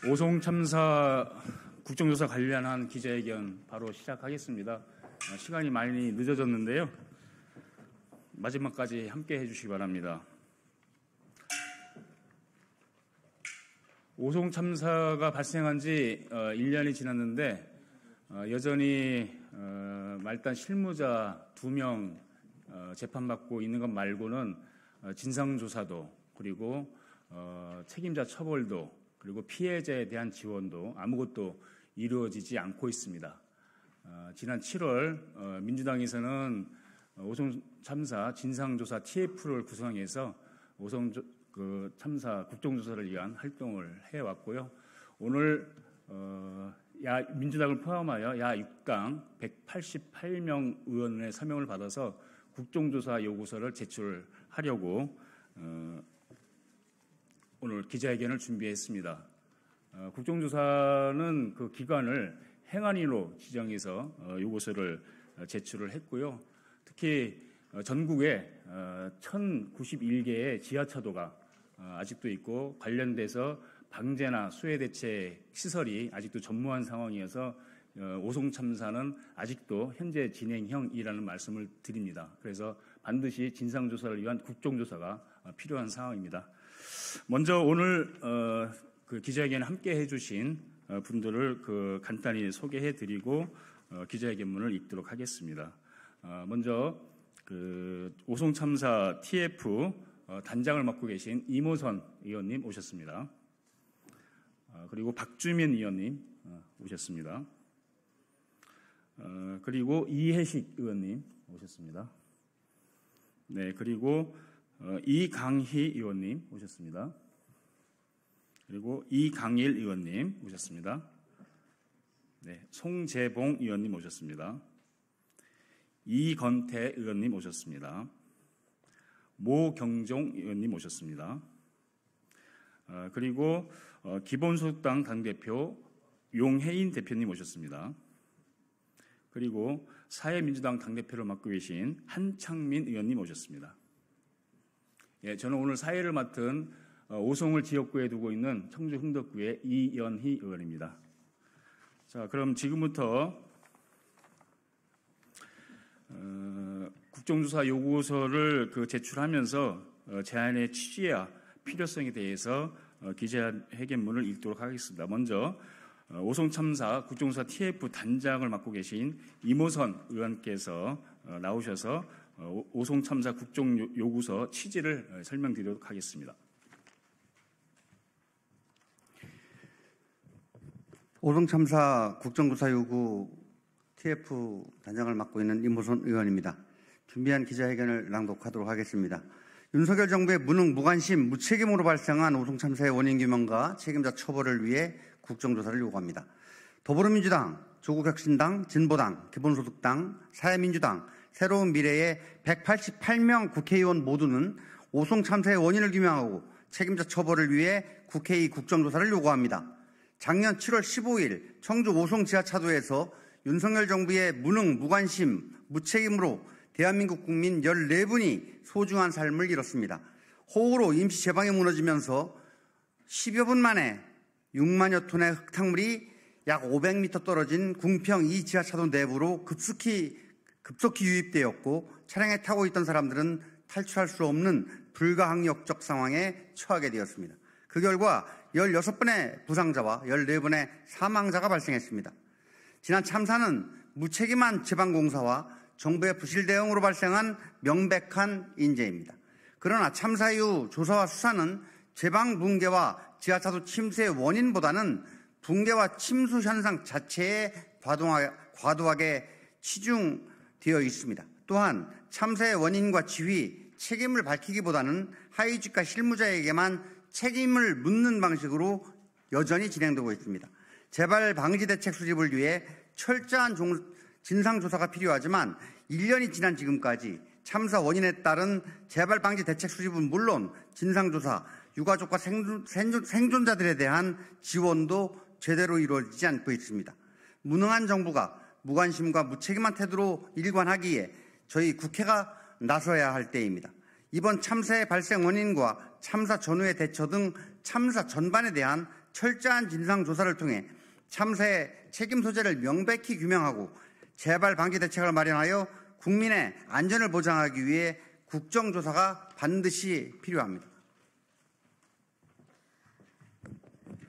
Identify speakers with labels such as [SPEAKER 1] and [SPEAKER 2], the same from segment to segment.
[SPEAKER 1] 오송 참사 국정조사 관련한 기자회견 바로 시작하겠습니다. 시간이 많이 늦어졌는데요. 마지막까지 함께 해주시기 바랍니다. 오송 참사가 발생한 지 1년이 지났는데 여전히 말단 실무자 2명 재판받고 있는 것 말고는 진상조사도 그리고 책임자 처벌도 그리고 피해자에 대한 지원도 아무것도 이루어지지 않고 있습니다. 지난 7월 민주당에서는 오송 참사 진상조사 TF를 구성해서 오송 참사 국정조사를 위한 활동을 해왔고요. 오늘 민주당을 포함하여 6당 188명 의원의 서명을 받아서 국정조사 요구서를 제출하려고 오늘 기자회견을 준비했습니다. 국정조사는 그 기관을 행안위로 지정해서 요구서를 제출을 했고요. 특히 전국에 1091개의 지하차도가 아직도 있고 관련돼서 방제나 수해 대책 시설이 아직도 전무한 상황이어서 오송 참사는 아직도 현재 진행형이라는 말씀을 드립니다. 그래서 반드시 진상조사를 위한 국정조사가 필요한 상황입니다. 먼저 오늘 그 기자회견에 함께 해주신 분들을 간단히 소개해드리고 기자회견문을 읽도록 하겠습니다. 먼저 오송 참사 TF 단장을 맡고 계신 이모선 의원님 오셨습니다. 그리고 박주민 의원님 오셨습니다. 그리고 이혜식 의원님 오셨습니다. 네, 그리고 이강희 의원님 오셨습니다. 그리고 이강일 의원님 오셨습니다. 네, 송재봉 의원님 오셨습니다. 이건태 의원님 오셨습니다. 모경종 의원님 오셨습니다. 그리고 기본소득당 당대표 용혜인 대표님 오셨습니다. 그리고 사회민주당 당대표를 맡고 계신 한창민 의원님 오셨습니다. 예, 저는 오늘 사회를 맡은 오송을 지역구에 두고 있는 청주 흥덕구의 이연희 의원입니다. 자, 그럼 지금부터 국정조사 요구서를 제출하면서 제안의 취지와 필요성에 대해서 기자회견문을 읽도록 하겠습니다. 먼저 오송 참사 국정조사 TF 단장을 맡고 계신 이모선 의원께서 나오셔서 오송 참사 국정 요구서 취지를 설명드리도록 하겠습니다.
[SPEAKER 2] 오송 참사 국정조사 요구 TF 단장을 맡고 있는 이모선 의원입니다. 준비한 기자회견을 낭독하도록 하겠습니다. 윤석열 정부의 무능, 무관심, 무책임으로 발생한 오송 참사의 원인 규명과 책임자 처벌을 위해 국정조사를 요구합니다. 더불어민주당, 조국혁신당, 진보당, 기본소득당, 사회민주당, 새로운 미래의 188명 국회의원 모두는 오송 참사의 원인을 규명하고 책임자 처벌을 위해 국회의 국정조사를 요구합니다. 작년 7월 15일 청주 오송 지하차도에서 윤석열 정부의 무능, 무관심, 무책임으로 대한민국 국민 14분이 소중한 삶을 잃었습니다. 호우로 임시 제방이 무너지면서 10여 분 만에 6만여 톤의 흙탕물이 약 500m 떨어진 궁평 2 지하차도 내부로 급속히 유입되었고 차량에 타고 있던 사람들은 탈출할 수 없는 불가항력적 상황에 처하게 되었습니다. 그 결과 16번의 부상자와 14번의 사망자가 발생했습니다. 지난 참사는 무책임한 제방공사와 정부의 부실 대응으로 발생한 명백한 인재입니다. 그러나 참사 이후 조사와 수사는 제방 붕괴와 지하차도 침수의 원인보다는 붕괴와 침수 현상 자체에 과도하게 치중되어 있습니다. 또한 참사의 원인과 지휘, 책임을 밝히기보다는 하위직과 실무자에게만 책임을 묻는 방식으로 여전히 진행되고 있습니다. 재발 방지 대책 수립을 위해 철저한 진상조사가 필요하지만 1년이 지난 지금까지 참사 원인에 따른 재발 방지 대책 수립은 물론 진상조사, 유가족과 생존자들에 대한 지원도 제대로 이루어지지 않고 있습니다. 무능한 정부가 무관심과 무책임한 태도로 일관하기에 저희 국회가 나서야 할 때입니다. 이번 참사의 발생 원인과 참사 전후의 대처 등 참사 전반에 대한 철저한 진상조사를 통해 참사의 책임 소재를 명백히 규명하고 재발 방지 대책을 마련하여 국민의 안전을 보장하기 위해 국정조사가 반드시 필요합니다.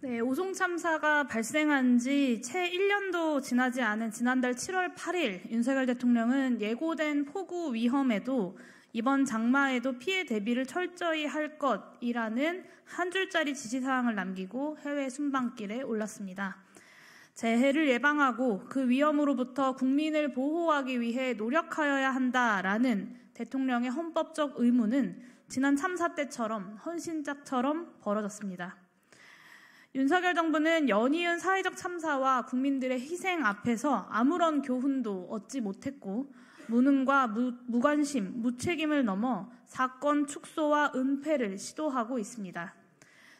[SPEAKER 3] 네, 오송 참사가 발생한 지 채 1년도 지나지 않은 지난달 7월 8일 윤석열 대통령은 예고된 폭우 위험에도 이번 장마에도 피해 대비를 철저히 할 것이라는 한 줄짜리 지시사항을 남기고 해외 순방길에 올랐습니다. 재해를 예방하고 그 위험으로부터 국민을 보호하기 위해 노력하여야 한다라는 대통령의 헌법적 의무는 지난 참사 때처럼 헌신짝처럼 벌어졌습니다. 윤석열 정부는 연이은 사회적 참사와 국민들의 희생 앞에서 아무런 교훈도 얻지 못했고 무능과 무관심, 무책임을 넘어 사건 축소와 은폐를 시도하고 있습니다.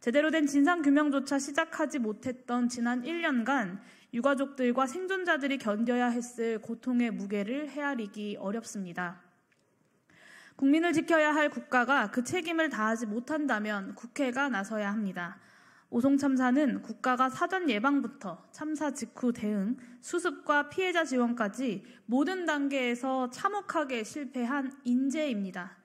[SPEAKER 3] 제대로 된 진상규명조차 시작하지 못했던 지난 1년간 유가족들과 생존자들이 견뎌야 했을 고통의 무게를 헤아리기 어렵습니다. 국민을 지켜야 할 국가가 그 책임을 다하지 못한다면 국회가 나서야 합니다. 오송 참사는 국가가 사전 예방부터 참사 직후 대응, 수습과 피해자 지원까지 모든 단계에서 참혹하게 실패한 인재입니다.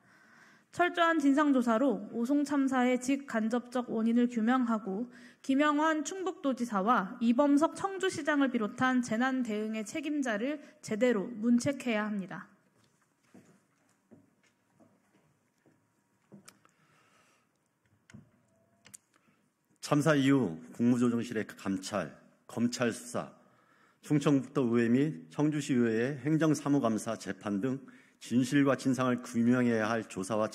[SPEAKER 3] 철저한 진상조사로 오송 참사의 직간접적 원인을 규명하고 김영환 충북도지사와 이범석 청주시장을 비롯한 재난 대응의 책임자를 제대로 문책해야 합니다.
[SPEAKER 4] 참사 이후 국무조정실의 감찰, 검찰 수사, 충청북도의회 및 청주시의회의 행정사무감사 재판 등 진실과 진상을 규명해야 할 조사와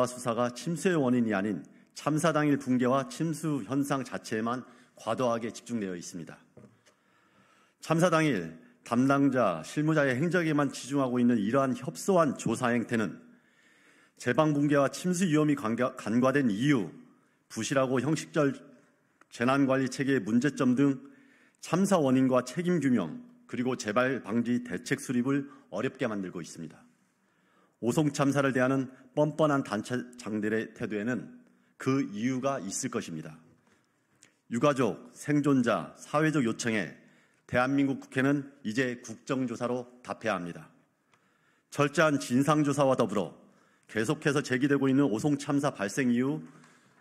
[SPEAKER 4] 수사가 침수의 원인이 아닌 참사 당일 붕괴와 침수 현상 자체에만 과도하게 집중되어 있습니다. 참사 당일 담당자, 실무자의 행적에만 치중하고 있는 이러한 협소한 조사 행태는 재방 붕괴와 침수 위험이 간과된 이유, 부실하고 형식적 재난관리 체계의 문제점 등 참사 원인과 책임 규명, 그리고 재발 방지 대책 수립을 어렵게 만들고 있습니다. 오송 참사를 대하는 뻔뻔한 단체장들의 태도에는 그 이유가 있을 것입니다. 유가족, 생존자, 사회적 요청에 대한민국 국회는 이제 국정조사로 답해야 합니다. 철저한 진상조사와 더불어 계속해서 제기되고 있는 오송 참사 발생 이후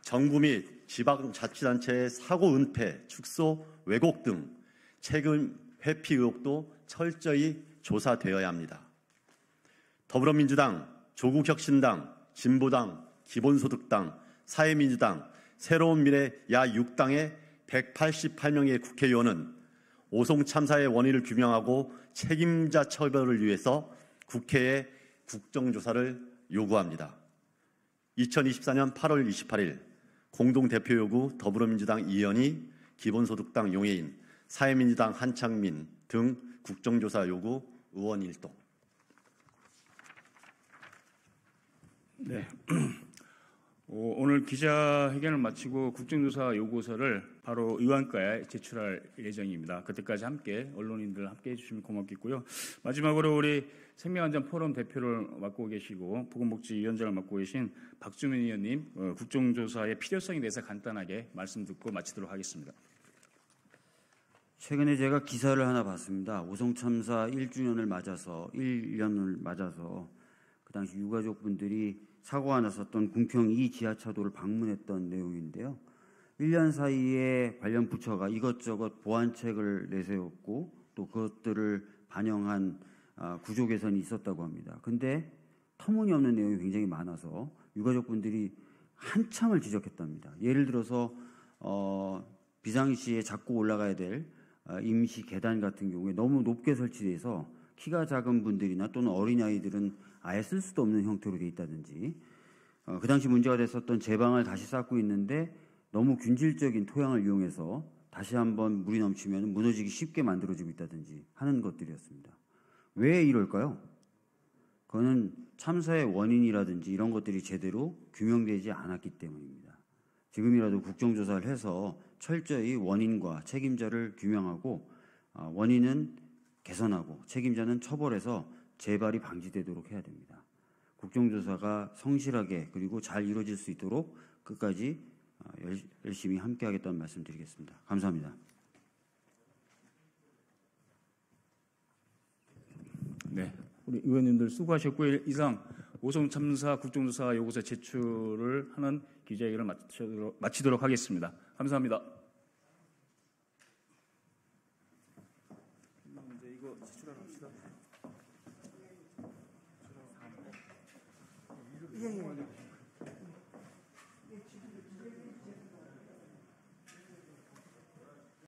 [SPEAKER 4] 정부 및 지방자치단체의 사고 은폐, 축소, 왜곡 등 책임 회피 의혹도 철저히 조사되어야 합니다. 더불어민주당, 조국혁신당, 진보당, 기본소득당, 사회민주당, 새로운 미래 야 6당의 188명의 국회의원은 오송 참사의 원인을 규명하고 책임자 처벌을 위해서 국회에 국정조사를 요구합니다. 2024년 8월 28일 공동대표 요구 더불어민주당 이현희, 기본소득당 용해인, 사회민주당 한창민 등 국정조사 요구 의원 일동.
[SPEAKER 1] 네. 오늘 기자회견을 마치고 국정조사 요구서를 바로 의원과에 제출할 예정입니다. 그때까지 함께 언론인들 함께 해주시면 고맙겠고요. 마지막으로 우리 생명안전포럼 대표를 맡고 계시고 보건복지위원장을 맡고 계신 박주민 의원님 국정조사의 필요성에 대해서 간단하게 말씀 듣고 마치도록 하겠습니다.
[SPEAKER 5] 최근에 제가 기사를 하나 봤습니다. 오송 참사 1주년을 맞아서 1년을 맞아서 그 당시 유가족분들이 사고가 났었던 궁평 2 지하차도를 방문했던 내용인데요. 1년 사이에 관련 부처가 이것저것 보완책을 내세웠고 또 그것들을 반영한 구조 개선이 있었다고 합니다. 근데 터무니없는 내용이 굉장히 많아서 유가족분들이 한참을 지적했답니다. 예를 들어서 비상시에 잡고 올라가야 될 임시 계단 같은 경우에 너무 높게 설치돼서 키가 작은 분들이나 또는 어린아이들은 아예 쓸 수도 없는 형태로 돼 있다든지 그 당시 문제가 됐었던 제방을 다시 쌓고 있는데 너무 균질적인 토양을 이용해서 다시 한번 물이 넘치면 무너지기 쉽게 만들어지고 있다든지 하는 것들이었습니다. 왜 이럴까요? 그거는 참사의 원인이라든지 이런 것들이 제대로 규명되지 않았기 때문입니다. 지금이라도 국정조사를 해서 철저히 원인과 책임자를 규명하고 원인은 개선하고 책임자는 처벌해서 재발이 방지되도록 해야 됩니다. 국정조사가 성실하게 그리고 잘 이루어질 수 있도록 끝까지 열심히 함께하겠다는 말씀드리겠습니다. 감사합니다.
[SPEAKER 1] 네, 우리 의원님들 수고하셨고요. 이상 오송 참사 국정조사 요구서 제출을 하는 기자회견을 마치도록 하겠습니다. 감사합니다. 이제 이거 제출하러 합시다.